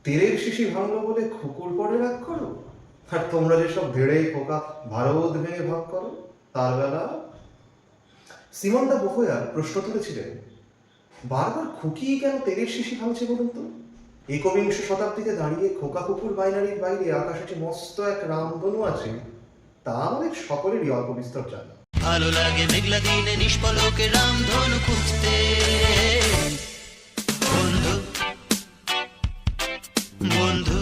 তেলের শিশি ভাঙলো বলে খুকুর পরে রাগ করো, আর তোমরা যেসব ধেড়ে পোকা ভারত ভেঙে ভাগ করো তার বেলা। সিমন দা বোফোয়ার প্রশ্ন তুলেছিলেন, বারবার খুকি কেন তেলের শিশি ভাঙছে বলুন তো? একবিংশ শতাব্দীতে দাঁড়িয়ে খোকা কুকুর বাইনারির বাইরে আকাশে যে মস্ত এক রামধনু আছে তা আমাদের সকলেরই অল্প বিস্তর জানা। ভালো লাগে মেঘলা দিনে নিষ্পলকে রামধনু খুঁজতে। বন্ধু বন্ধু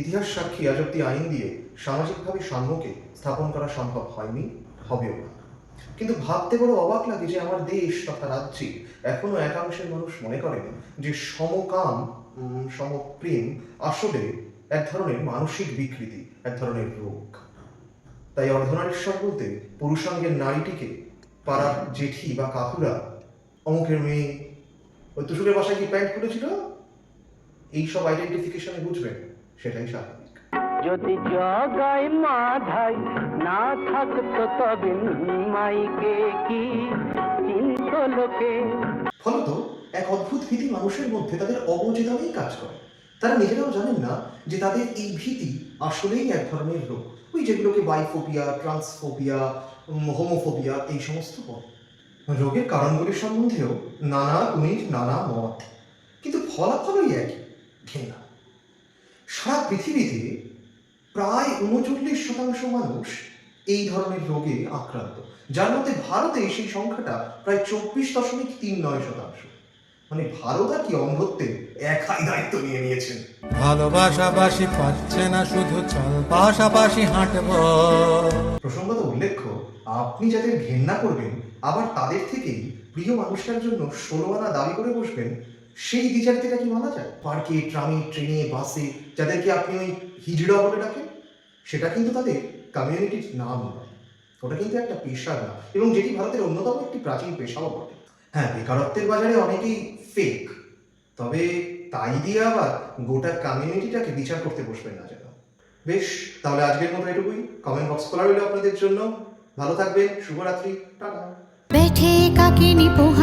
ইতিহাস সাক্ষী আজ অব্দি আইন দিয়ে সামাজিকভাবে সাম্যকে স্থাপন করা সম্ভব হয়নি, হবেও না। কিন্তু ভাবতে বড় অবাক লাগে যে আমার দেশ তথা রাজ্যে এখনো একাংশের মানুষ মনে করেন যে সমকাম সমপ্রেম আসলে এক ধরনের মানসিক বিকৃতি, এক ধরনের রোগ। তাই অর্ধনারীশ্বর বলতে পুরুষাঙ্গের নারীটিকে পাড়ার জেঠি বা কাকুরা, অমুকের মেয়ে, ওই তুষুরের বাসায় কি প্যান্ট খুলেছিল, এইসব আইডেন্টিফিকেশনে বুঝবেন সেটাই স্বাভাবিক। যদি জগায় মাধাই না থাকতো তবে মাইকে কি চিন্ত লোকে। ফলত এক অদ্ভুত ভীতি মানুষের মধ্যে তাদের অবচেতনেই কাজ করে। তারা নিজেরাও জানেন না যে তাদের এই ভীতি আসলেই এক ধরনের রোগ, ওই যেগুলোকে বাইফোবিয়া, ট্রান্সফোবিয়া, হোমোফোবিয়া এই সমস্ত বলে। রোগের কারণগুলির সম্বন্ধেও নানা কুমির নানা মত, কিন্তু ফলাফলই একই, ঘৃণা। সারা পৃথিবীতে প্রায় 39% মানুষ এই ধরনের রোগে আক্রান্ত, যার মধ্যে ভারতে সেই সংখ্যাটা প্রায় 24.39%। মানে ভারত আর কি অন্ধত্বে একাই দায়িত্ব নিয়ে নিয়েছেন। ভালোবাসাবাসি পাচ্ছে না, শুধু চল পাশাপাশি হাঁটবো। প্রসঙ্গত উল্লেখ্য, আপনি যাদের ঘেন্না করবেন আবার তাদের থেকেই প্রিয় মানুষটার জন্য 16 আনা দাবি করে বসবেন, সেই দ্বিচারিতাটা কি মানা যায়? পার্কে, ট্রামে, ট্রেনে, বাসে যাদেরকে আপনি ওই হিজড়া বলে ডাকেন, সেটা কিন্তু তাদের কমিউনিটির নাম নয়, ওটা কিন্তু একটা পেশার নাম, এবং যেটি ভারতের অন্যতম একটি প্রাচীন পেশাও বটে। হ্যাঁ, বেকারত্বের বাজারে অনেকেই ফেক, তবে তাই দিয়ে আবার গোটা কমিউনিটিটাকে বিচার করতে বসবেন না যেন। বেশ, তাহলে আজকের মতো এটুকুই। কমেন্ট বক্স খোলা রইল আপনাদের জন্য। ভালো থাকবেন, শুভরাত্রি, টাটা। बैठे काकिनी पोहा